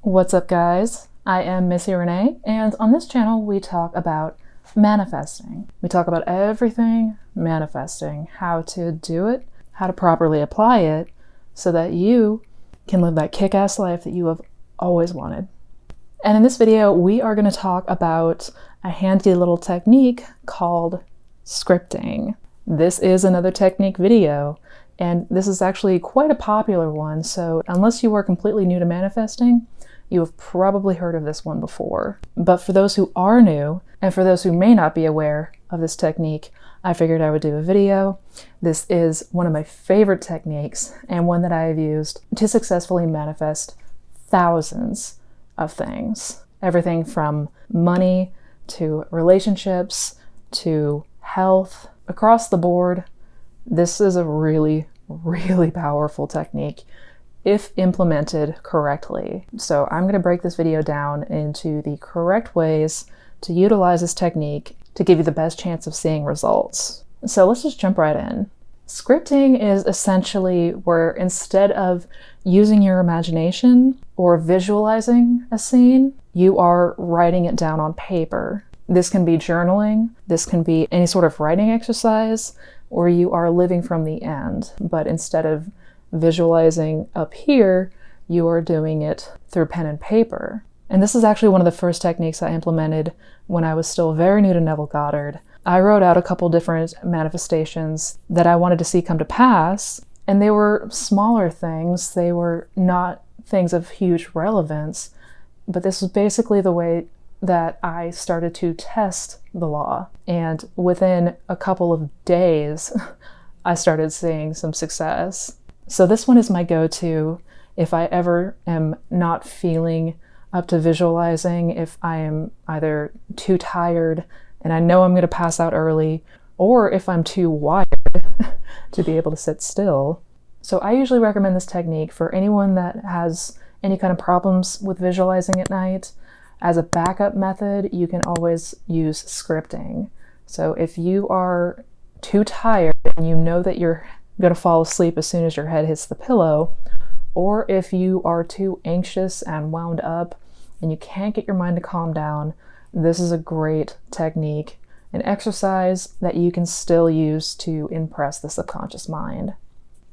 What's up, guys? I am Missy Renee, and on this channel we talk about manifesting. We talk about everything manifesting, how to do it, how to properly apply it, so that you can live that kick-ass life that you have always wanted. And in this video, we are going to talk about a handy little technique called scripting. This is another technique video, and this is actually quite a popular one, so unless you are completely new to manifesting, you have probably heard of this one before. But for those who are new, and for those who may not be aware of this technique, I figured I would do a video. This is one of my favorite techniques, and one that I have used to successfully manifest thousands of things. Everything from money, to relationships, to health, across the board. This is a really, really powerful technique if implemented correctly. So I'm going to break this video down into the correct ways to utilize this technique to give you the best chance of seeing results. So let's just jump right in. Scripting is essentially where instead of using your imagination or visualizing a scene, you are writing it down on paper. This can be journaling, this can be any sort of writing exercise, or you are living from the end, but instead of visualizing up here, you are doing it through pen and paper. And this is actually one of the first techniques I implemented when I was still very new to Neville Goddard. I wrote out a couple different manifestations that I wanted to see come to pass, and they were smaller things. They were not things of huge relevance, but this was basically the way that I started to test the law. And within a couple of days, I started seeing some success. So this one is my go-to if I ever am not feeling up to visualizing, if I am either too tired and I know I'm going to pass out early, or if I'm too wired to be able to sit still. So I usually recommend this technique for anyone that has any kind of problems with visualizing at night. As a backup method, you can always use scripting. So if you are too tired and you know that you're going to fall asleep as soon as your head hits the pillow, or if you are too anxious and wound up and you can't get your mind to calm down, this is a great technique, an exercise that you can still use to impress the subconscious mind.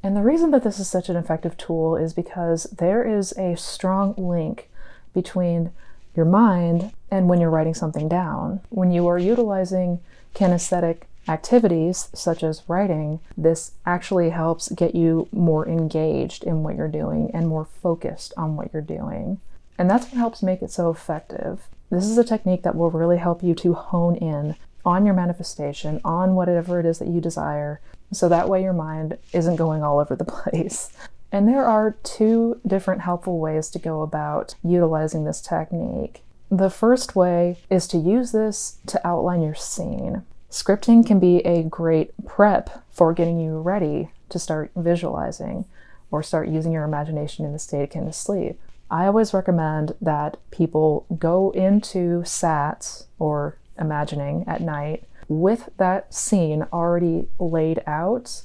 And the reason that this is such an effective tool is because there is a strong link between your mind and when you're writing something down. When you are utilizing kinesthetic activities such as writing, this actually helps get you more engaged in what you're doing and more focused on what you're doing. And that's what helps make it so effective. This is a technique that will really help you to hone in on your manifestation, on whatever it is that you desire, so that way your mind isn't going all over the place. And there are two different helpful ways to go about utilizing this technique. The first way is to use this to outline your scene. Scripting can be a great prep for getting you ready to start visualizing or start using your imagination in the state akin to sleep. I always recommend that people go into SATs or imagining at night with that scene already laid out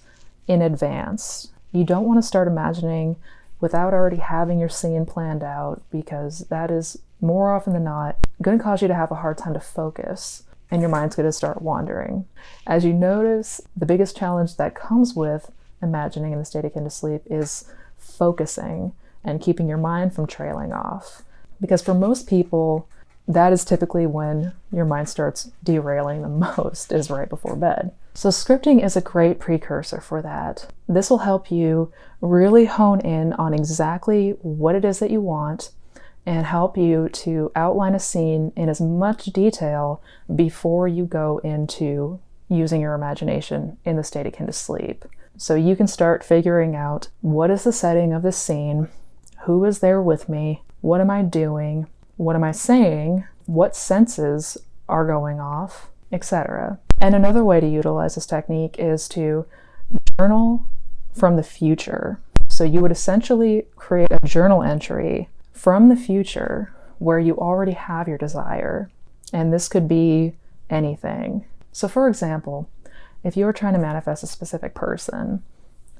in advance. You don't want to start imagining without already having your scene planned out, because that is more often than not going to cause you to have a hard time to focus and your mind's going to start wandering. As you notice, the biggest challenge that comes with imagining in the state akin to sleep is focusing and keeping your mind from trailing off. Because for most people, that is typically when your mind starts derailing the most, is right before bed. So scripting is a great precursor for that. This will help you really hone in on exactly what it is that you want and help you to outline a scene in as much detail before you go into using your imagination in the state akin to sleep. So you can start figuring out, what is the setting of this scene? Who is there with me? What am I doing? What am I saying? What senses are going off? Etc. And another way to utilize this technique is to journal from the future. So you would essentially create a journal entry from the future where you already have your desire. And this could be anything. So for example, if you were trying to manifest a specific person,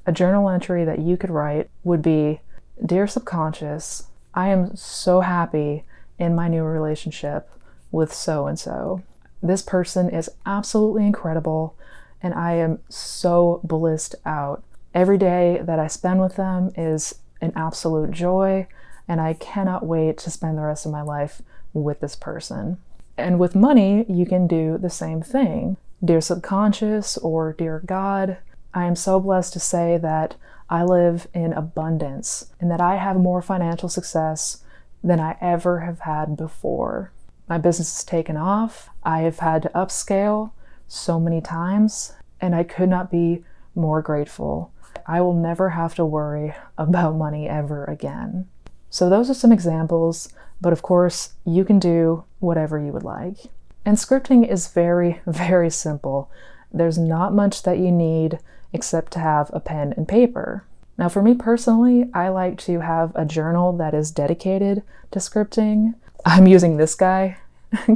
a journal entry that you could write would be, "Dear subconscious, I am so happy in my new relationship with so and so. This person is absolutely incredible, and I am so blissed out. Every day that I spend with them is an absolute joy, and I cannot wait to spend the rest of my life with this person. And with money, you can do the same thing. Dear subconscious or dear God, I am so blessed to say that I live in abundance and that I have more financial success than I ever have had before. My business has taken off. I have had to upscale so many times, and I could not be more grateful. I will never have to worry about money ever again. So those are some examples, but of course, you can do whatever you would like. And scripting is very, very simple. There's not much that you need except to have a pen and paper. Now, for me personally, I like to have a journal that is dedicated to scripting. I'm using this guy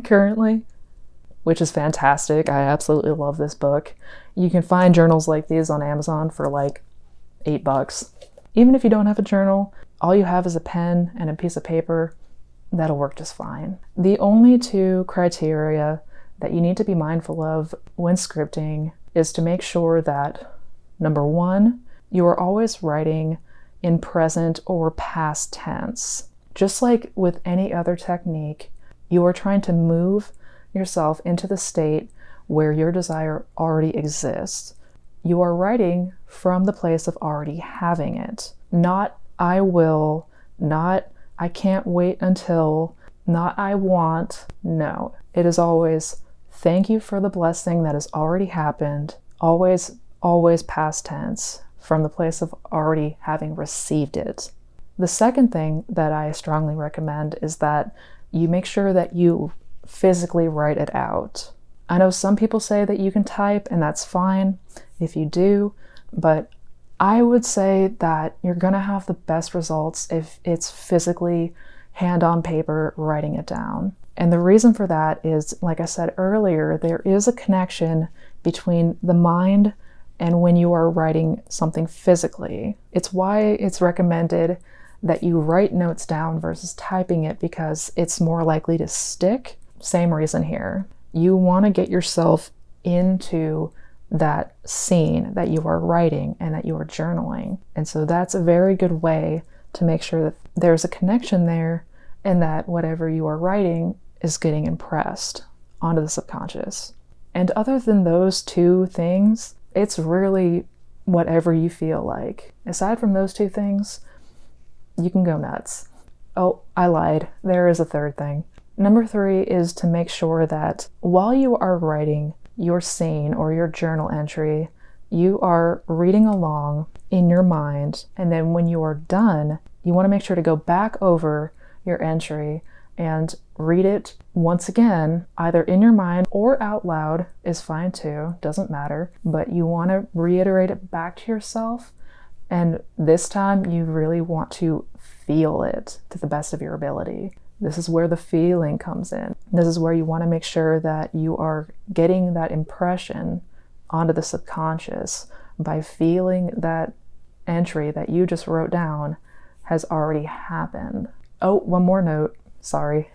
currently, which is fantastic. I absolutely love this book. You can find journals like these on Amazon for like $8. Even if you don't have a journal, all you have is a pen and a piece of paper, that'll work just fine. The only two criteria that you need to be mindful of when scripting is to make sure that, number one, you are always writing in present or past tense. Just like with any other technique, you are trying to move yourself into the state where your desire already exists. You are writing from the place of already having it. Not I will, not I can't wait until, not I want. No, it is always thank you for the blessing that has already happened. Always, always past tense, from the place of already having received it. The second thing that I strongly recommend is that you make sure that you physically write it out. I know some people say that you can type, and that's fine if you do, but I would say that you're going to have the best results if it's physically hand on paper writing it down. And the reason for that is, like I said earlier, there is a connection between the mind and when you are writing something physically. It's why it's recommended that you write notes down versus typing it, because it's more likely to stick. Same reason here. You want to get yourself into that scene that you are writing and that you are journaling. And so that's a very good way to make sure that there's a connection there and that whatever you are writing is getting impressed onto the subconscious. And other than those two things, it's really whatever you feel like. Aside from those two things, you can go nuts. Oh, I lied. There is a third thing. Number 3 is to make sure that while you are writing your scene or your journal entry, you are reading along in your mind. And then when you are done, you want to make sure to go back over your entry and read it once again, either in your mind or out loud is fine too, doesn't matter. But you want to reiterate it back to yourself. And this time you really want to feel it to the best of your ability. This is where the feeling comes in. This is where you want to make sure that you are getting that impression onto the subconscious by feeling that entry that you just wrote down has already happened. Oh, one more note. Sorry.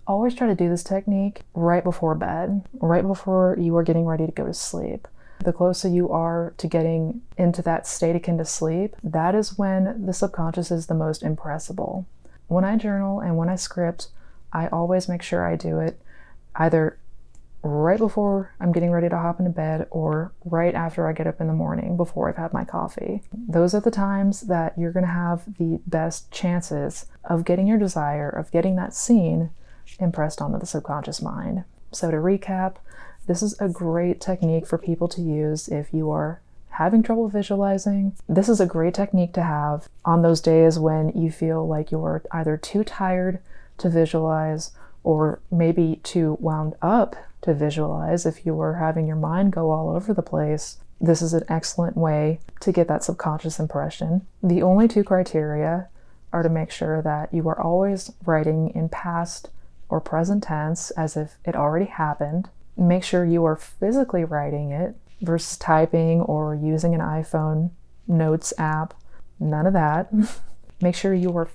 Always try to do this technique right before bed, right before you are getting ready to go to sleep. The closer you are to getting into that state akin to sleep, that is when the subconscious is the most impressible. When I journal and when I script, I always make sure I do it either right before I'm getting ready to hop into bed or right after I get up in the morning before I've had my coffee. Those are the times that you're going to have the best chances of getting your desire, of getting that scene impressed onto the subconscious mind. So to recap, this is a great technique for people to use if you are having trouble visualizing. This is a great technique to have on those days when you feel like you're either too tired to visualize or maybe too wound up to visualize. If you are having your mind go all over the place, this is an excellent way to get that subconscious impression. The only two criteria are to make sure that you are always writing in past or present tense as if it already happened. Make sure you are physically writing it versus typing or using an iPhone notes app. None of that. Make sure you are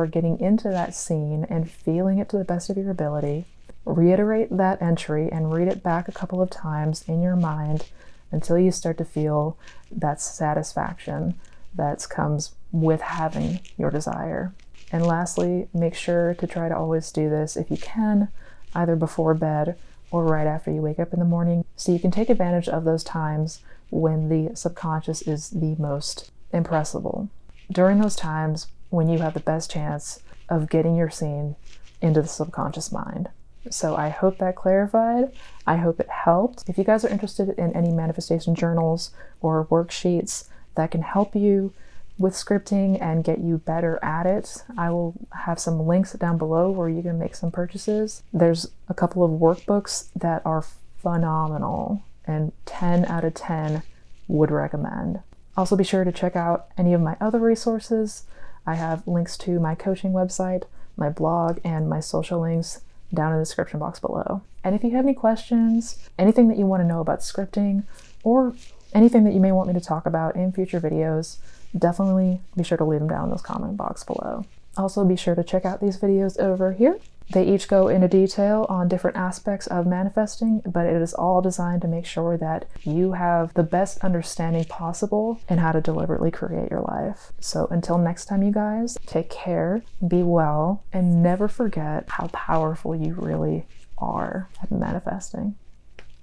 getting into that scene and feeling it to the best of your ability. Reiterate that entry and read it back a couple of times in your mind until you start to feel that satisfaction that comes with having your desire. And lastly, make sure to try to always do this if you can, either before bed or right after you wake up in the morning, so you can take advantage of those times when the subconscious is the most impressible. During those times when you have the best chance of getting your scene into the subconscious mind. So I hope that clarified. I hope it helped. If you guys are interested in any manifestation journals or worksheets that can help you with scripting and get you better at it, I will have some links down below where you can make some purchases. There's a couple of workbooks that are phenomenal and 10 out of 10 would recommend. Also be sure to check out any of my other resources. I have links to my coaching website, my blog, and my social links down in the description box below. And if you have any questions, anything that you want to know about scripting, or anything that you may want me to talk about in future videos, definitely be sure to leave them down in those comment box below. Also be sure to check out these videos over here. They each go into detail on different aspects of manifesting, but it is all designed to make sure that you have the best understanding possible in how to deliberately create your life. So until next time, you guys, take care, be well, and never forget how powerful you really are at manifesting.